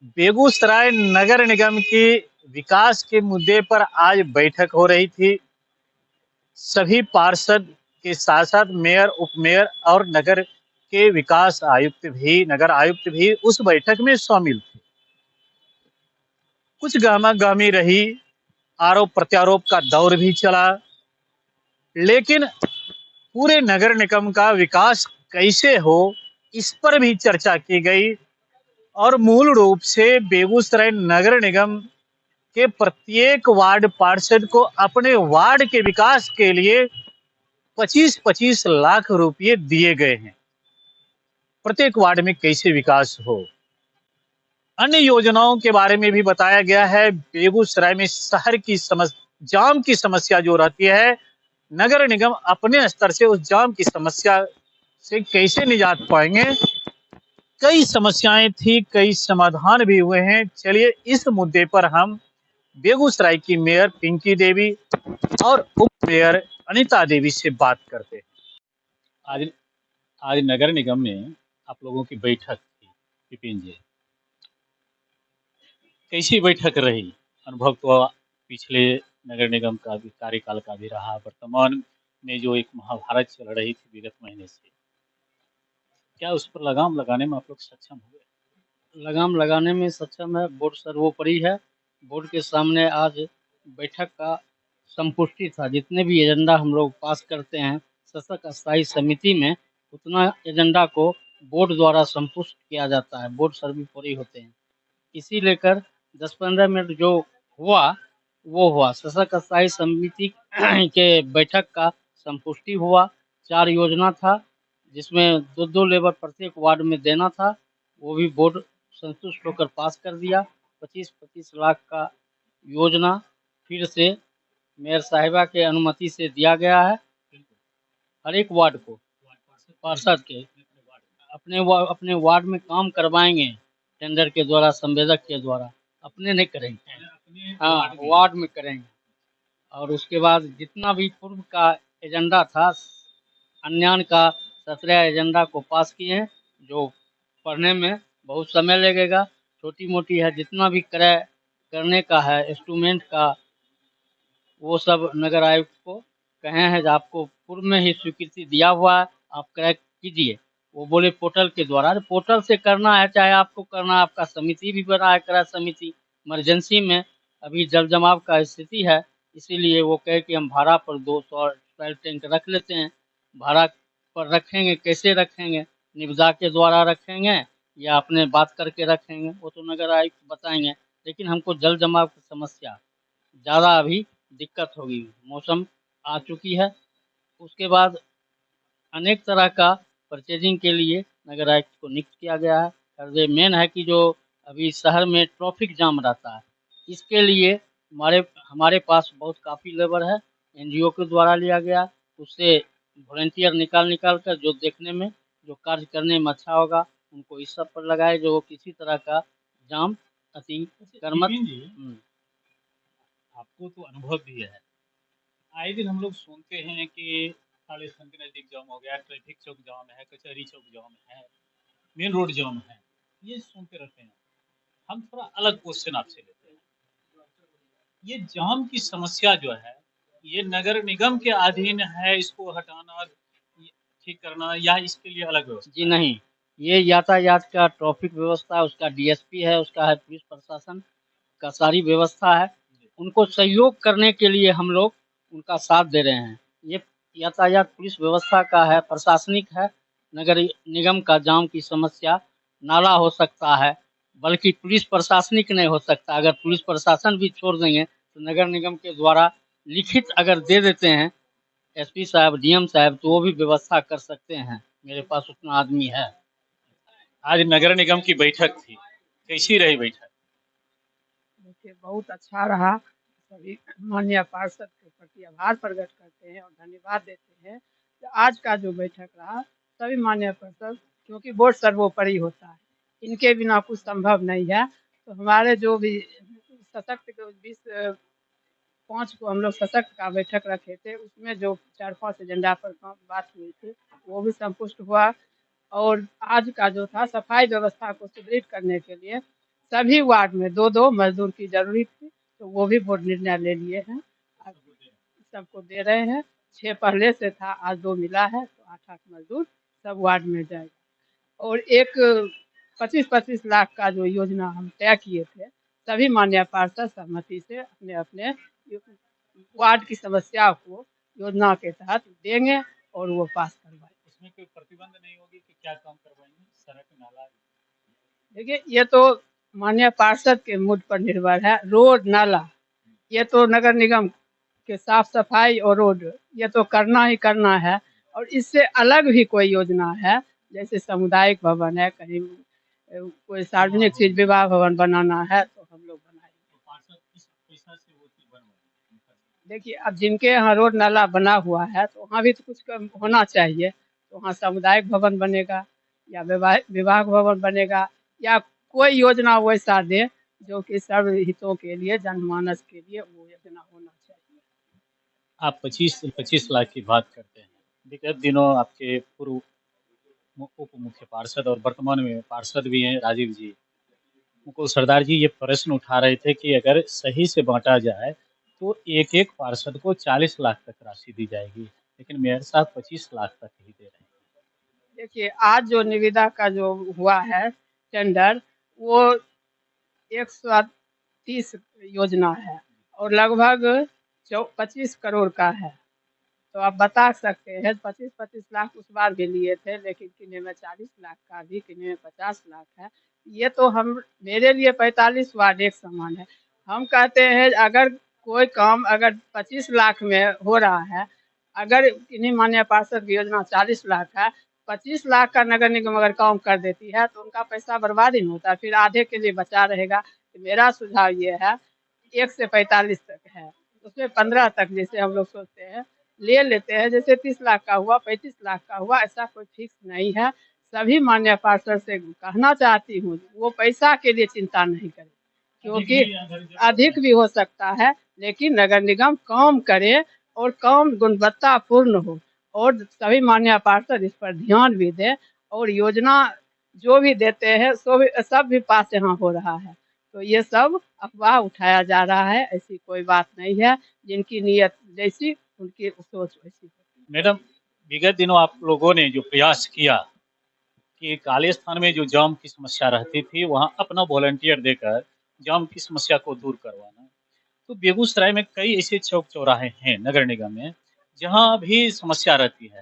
बेगूसराय नगर निगम की विकास के मुद्दे पर आज बैठक हो रही थी। सभी पार्षद के साथ साथ मेयर, उपमेयर और नगर आयुक्त भी उस बैठक में शामिल थे। कुछ गहमा-गहमी रही, आरोप प्रत्यारोप का दौर भी चला, लेकिन पूरे नगर निगम का विकास कैसे हो, इस पर भी चर्चा की गई और मूल रूप से बेगूसराय नगर निगम के प्रत्येक वार्ड पार्षद को अपने वार्ड के विकास के लिए 25-25 लाख रुपए दिए गए हैं। प्रत्येक वार्ड में कैसे विकास हो। अन्य योजनाओं के बारे में भी बताया गया है। बेगूसराय में शहर की जाम की समस्या जो रहती है, नगर निगम अपने स्तर से उस जाम की समस्या से कैसे निजात पाएंगे। कई समस्याएं थी, कई समाधान भी हुए हैं। चलिए इस मुद्दे पर हम बेगूसराय की मेयर पिंकी देवी और उप मेयर अनिता देवी से बात करते हैं। आज आज नगर निगम में आप लोगों की बैठक थी विपिन जी, कैसी बैठक रही? अनुभव तो पिछले नगर निगम का भी कार्यकाल का भी रहा, वर्तमान में जो एक महाभारत चल रही थी विगत महीने से, क्या उस पर लगाम लगाने में आप लोग सक्षम हुए? लगाम लगाने में सक्षम है। बोर्ड सर्वोपरि है। बोर्ड के सामने आज बैठक का संपुष्टि था। जितने भी एजेंडा हम लोग पास करते हैं सशक्त स्थायी समिति में, उतना एजेंडा को बोर्ड द्वारा संपुष्ट किया जाता है। बोर्ड सर्वोपरि होते हैं। इसी लेकर 10-15 मिनट जो हुआ वो हुआ। सशक्त स्थायी समिति के बैठक का संपुष्टि हुआ। 4 योजना था जिसमें 2-2 लेबर प्रत्येक वार्ड में देना था। वो भी बोर्ड संतुष्ट होकर पास कर दिया। 25-25 लाख का योजना फिर से मेयर साहिबा के अनुमति से दिया गया है। हर एक वार्ड को पार्षद के अपने वार्ड में काम करवाएंगे। टेंडर के द्वारा, संवेदक के द्वारा, अपने नहीं करेंगे। हाँ, वार्ड में करेंगे। और उसके बाद जितना भी पूर्व का एजेंडा था, अन्यान का 17 एजेंडा को पास किए हैं, जो पढ़ने में बहुत समय लगेगा। छोटी मोटी है, जितना भी क्रय करने का है इंस्ट्रूमेंट का, वो सब नगर आयुक्त को कहे हैं कि आपको पूर्व में ही स्वीकृति दिया हुआ है, आप क्रय कीजिए। वो बोले पोर्टल के द्वारा। अरे पोर्टल से करना है, चाहे आपको करना है, आपका समिति भी बना है क्रय समिति। इमरजेंसी में अभी जल जमाव का स्थिति है, इसीलिए वो कहे कि हम भाड़ा पर 200 टैंक रख लेते हैं। भाड़ा पर रखेंगे, कैसे रखेंगे? निविदा के द्वारा रखेंगे या अपने बात करके रखेंगे, वो तो नगर आयुक्त बताएंगे। लेकिन हमको जल जमाव की समस्या ज़्यादा अभी दिक्कत होगी। मौसम आ चुकी है। उसके बाद अनेक तरह का परचेजिंग के लिए नगर आयुक्त को नियुक्त किया गया है। और ये मेन है कि जो अभी शहर में ट्रैफिक जाम रहता है, इसके लिए हमारे पास बहुत काफ़ी लेबर है। एनजीओ के द्वारा लिया गया, उससे वॉलंटियर निकाल कर जो देखने में, जो कार्य करने में अच्छा होगा, उनको इस सब पर लगाए, जो किसी तरह का जाम अति कर्मठ। आपको तो अनुभव भी है। आए दिन हम लोग सुनते हैं कि साले सन के नजदीक जाम हो गया, ट्रैफिक चौक जाम है, कचहरी चौक जाम है, मेन रोड जाम है, ये सुनते रहते हैं। हम थोड़ा अलग क्वेश्चन आपसे लेते हैं। ये जाम की समस्या जो है, ये नगर निगम के अधीन है, इसको हटाना, ठीक करना, या इसके लिए अलग व्यवस्था? जी नहीं, ये यातायात का ट्रैफिक व्यवस्था, उसका डीएसपी है, उसका है पुलिस प्रशासन का सारी व्यवस्था है। उनको सहयोग करने के लिए हम लोग उनका साथ दे रहे हैं। ये यातायात पुलिस व्यवस्था का है, प्रशासनिक है। नगर निगम का जाम की समस्या नाला हो सकता है, बल्कि पुलिस प्रशासनिक नहीं हो सकता। अगर पुलिस प्रशासन भी छोड़ देंगे तो नगर निगम के द्वारा लिखित अगर दे देते हैं एसपी साहब, डीएम साहब, तो वो भी व्यवस्था कर सकते हैं। मेरे पास उतना आदमी है। आज नगर निगम की बैठक थी, कैसी रही बैठक? देखिए, बहुत अच्छा रहा। सभी माननीय पार्षद के प्रति आभार प्रकट करते हैं और धन्यवाद देते हैं कि आज का जो बैठक रहा, सभी माननीय पार्षद, क्योंकि बोर्ड सर्वोपरि होता है, इनके बिना कुछ संभव नहीं है। तो हमारे जो भी सशक्त के 5 को हम लोग सशक्त का बैठक रखे थे, उसमें जो 4-5 एजेंडा पर बात हुई थी, वो भी संतुष्ट हुआ। और आज का जो था, सफाई व्यवस्था को सुदृढ़ करने के लिए सभी वार्ड में 2-2 मजदूर की जरूरत थी, तो वो भी बोर्ड निर्णय ले लिए हैं। अब सबको दे रहे हैं। 6 पहले से था, आज 2 मिला है, तो 8-8 मजदूर सब वार्ड में जाएगा। और एक 25-25 लाख का जो योजना हम तय किए थे, सभी माननीय पार्षद सहमति से अपने-अपने वार्ड की समस्या को योजना के तहत देंगे और वो पास करवाएंगे। इसमें कोई प्रतिबंध नहीं होगी कि क्या काम करवाएंगे, सड़क नाला? देखिए, ये तो माननीय पार्षद के मूड पर निर्भर है। रोड नाला ये तो नगर निगम के साफ सफाई और रोड ये तो करना ही करना है। और इससे अलग भी कोई योजना है, जैसे सामुदायिक भवन है, कहीं कोई सार्वजनिक चीज विवाह भवन बनाना है, तो हम लोग बनाएंगे। पार्षद किस पैसा से वो चीज बनवाएंगे? देखिए, अब जिनके यहाँ रोड नाला बना हुआ है, तो वहाँ भी तो कुछ कम होना चाहिए। तो वहाँ सामुदायिक भवन बनेगा या विवाह भवन बनेगा, या कोई योजना वैसा दे जो कि सर्व हितों के लिए, जनमानस के लिए वो योजना होना चाहिए। आप 25 लाख की बात करते हैं। विगत दिनों आपके पूर्व उप मुख्य पार्षद और वर्तमान में पार्षद भी हैं राजीव जी, मुकुल सरदार जी, ये प्रश्न उठा रहे थे कि अगर सही से बांटा जाए तो एक एक पार्षद को 40 लाख तक राशि दी जाएगी, लेकिन मेयर साहब 25 लाख तक ही दे रहे हैं। देखिए, आज जो निविदा का जो हुआ है टेंडर, वो 130 योजना है और लगभग 25 करोड़ का है। तो आप बता सकते हैं 25-25 लाख उस बार भी लिए थे, लेकिन किन्हीं में 40 लाख का भी, किन्हीं में 50 लाख है। ये तो हम मेरे लिए 45 वार्ड एक समान है। हम कहते हैं अगर कोई काम अगर 25 लाख में हो रहा है, अगर किन्हीं माननीय पार्षद की योजना 40 लाख है, 25 लाख का नगर निगम अगर काम कर देती है तो उनका पैसा बर्बाद ही नहीं होता, फिर आधे के लिए बचा रहेगा। तो मेरा सुझाव ये है 1 से 45 तक है, उसमें 15 तक जैसे हम लोग सोचते हैं ले लेते हैं। जैसे 30 लाख का हुआ, 35 लाख का हुआ, ऐसा कोई फिक्स नहीं है। सभी माननीय पार्षद से कहना चाहती हूँ वो पैसा के लिए चिंता नहीं करें, क्योंकि अधिक भी हो सकता है, लेकिन नगर निगम काम करे और काम गुणवत्तापूर्ण हो, और सभी माननीय पार्षद इस पर ध्यान भी दे। और योजना जो भी देते हैं सब भी पास यहाँ हो रहा है। तो ये सब अफवाह उठाया जा रहा है, ऐसी कोई बात नहीं है। जिनकी नीयत जैसी उनकी सोच वैसी। मैडम, विगत दिनों आप लोगों ने जो प्रयास किया कि काले स्थान में जो जाम की समस्या रहती थी वहां अपना वॉलंटियर देकर जाम की समस्या को दूर करवाना, तो बेगूसराय में कई ऐसे चौक चौराहे हैं नगर निगम में जहां भी समस्या रहती है।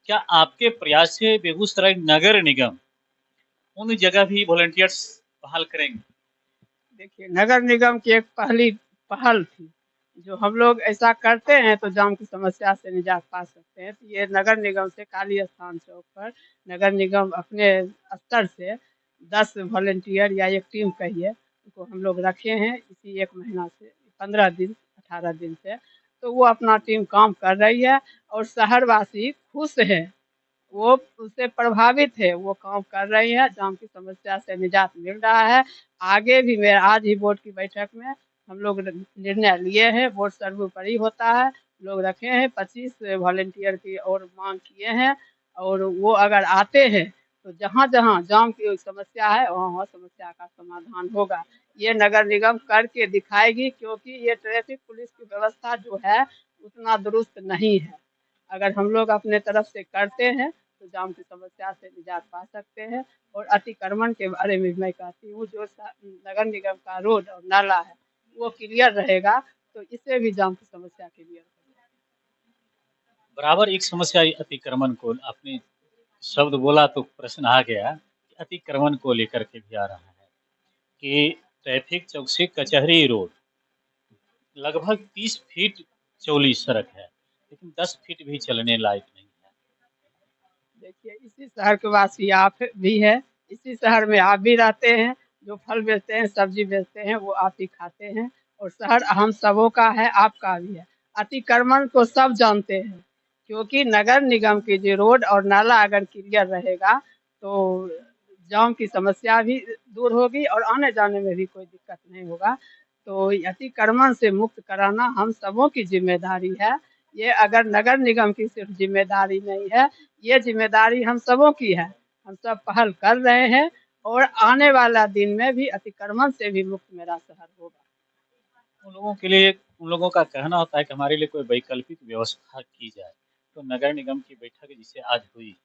क्या आपके प्रयास से बेगूसराय नगर निगम उन जगह भी वॉलंटियर्स बहाल करेंगे? देखिए, नगर निगम की एक पहली पहल थी, जो हम लोग ऐसा करते हैं तो जाम की समस्या से निजात पा सकते हैं। तो ये नगर निगम से काली स्थान चौक पर नगर निगम अपने स्तर से 10 वॉलंटियर या एक टीम कहिए, उनको हम लोग रखे हैं इसी 1 महीना से, 15 दिन 18 दिन से। तो वो अपना टीम काम कर रही है और शहरवासी खुश है, वो उससे प्रभावित है, वो काम कर रही है, जाम की समस्या से निजात मिल रहा है। आगे भी मैं आज ही बोर्ड की बैठक में हम लोग निर्णय लिए हैं, बोर्ड सर्वोपरि होता है, लोग रखे हैं, 25 वॉलंटियर की और मांग किए हैं। और वो अगर आते हैं तो जहाँ जहाँ जाम की समस्या है वहाँ वहाँ समस्या का समाधान होगा। ये नगर निगम करके दिखाएगी, क्योंकि ये ट्रैफिक पुलिस की व्यवस्था जो है उतना दुरुस्त नहीं है। अगर हम लोग अपने तरफ से करते हैं तो जाम की समस्या से निजात पा सकते हैं। और अतिक्रमण के बारे में मैं कहती हूँ, जो नगर निगम का रोड और नाला है वो क्लियर रहेगा तो इससे भी जाम की समस्या क्लियर हो जाएगी। बराबर एक समस्या अतिक्रमण को आपने शब्द बोला तो प्रश्न आ गया कि अतिक्रमण को लेकर के भी आ रहा है कि ट्रैफिक चौक से कचहरी रोड लगभग 30 फीट चौड़ी सड़क है, लेकिन 10 फीट भी चलने लायक नहीं है। देखिए, इसी शहर के वासी आप भी है, इसी शहर में आप भी रहते हैं, जो फल बेचते हैं, सब्जी बेचते हैं, वो आप ही खाते हैं। और शहर हम सबों का है, आपका भी है। अतिक्रमण को सब जानते हैं, क्योंकि नगर निगम की जो रोड और नाला अगर क्लियर रहेगा तो जाम की समस्या भी दूर होगी और आने जाने में भी कोई दिक्कत नहीं होगा। तो अतिक्रमण से मुक्त कराना हम सबों की जिम्मेदारी है। ये अगर नगर निगम की सिर्फ जिम्मेदारी नहीं है, ये जिम्मेदारी हम सबों की है। हम सब पहल कर रहे हैं और आने वाला दिन में भी अतिक्रमण से भी मुक्त मेरा शहर होगा। उन लोगों के लिए उन लोगों का कहना होता है कि हमारे लिए कोई वैकल्पिक व्यवस्था की जाए। तो नगर निगम की बैठक जिसे आज हुई,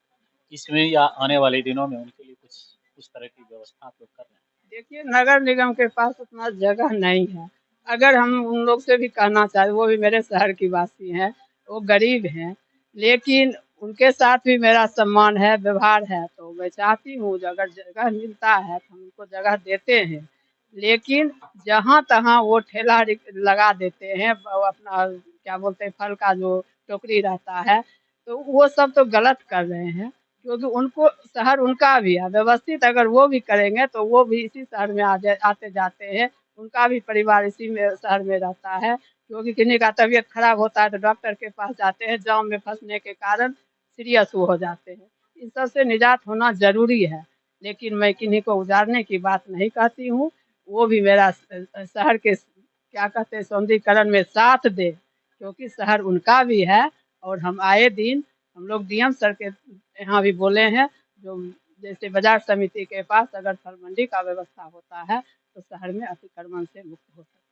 इसमें या आने वाले दिनों में उनके लिए कुछ उस तरह की व्यवस्था आप लोग कर रहे हैं? देखिए, नगर निगम के पास उतना जगह नहीं है। अगर हम उन लोग से भी कहना चाहें, वो भी मेरे शहर की वासी हैं, वो गरीब हैं, लेकिन उनके साथ भी मेरा सम्मान है, व्यवहार है, तो मैं चाहती हूँ जो अगर जगह मिलता है तो हम उनको जगह देते हैं। लेकिन जहाँ-तहाँ वो ठेला लगा देते हैं, वो अपना क्या बोलते हैं, फल का जो टोकरी रहता है, तो वो सब तो गलत कर रहे हैं। क्योंकि उनको शहर उनका भी है, व्यवस्थित अगर वो भी करेंगे तो वो भी इसी शहर में आते जाते हैं, उनका भी परिवार इसी में शहर में रहता है। क्योंकि किन्हीं का तबीयत खराब होता है तो डॉक्टर के पास जाते हैं, जाम में फँसने के कारण सीरियस वो हो जाते हैं। इन सब से निजात होना ज़रूरी है, लेकिन मैं किन्हीं को उजाड़ने की बात नहीं कहती हूँ। वो भी मेरा शहर के क्या कहते हैं सौंदर्यीकरण में साथ दें, क्योंकि शहर उनका भी है और हम आए दिन हम लोग डीएम सर के यहाँ भी बोले हैं, जो जैसे बाजार समिति के पास अगर फल मंडी का व्यवस्था होता है तो शहर में अतिक्रमण से मुक्त हो सकता है।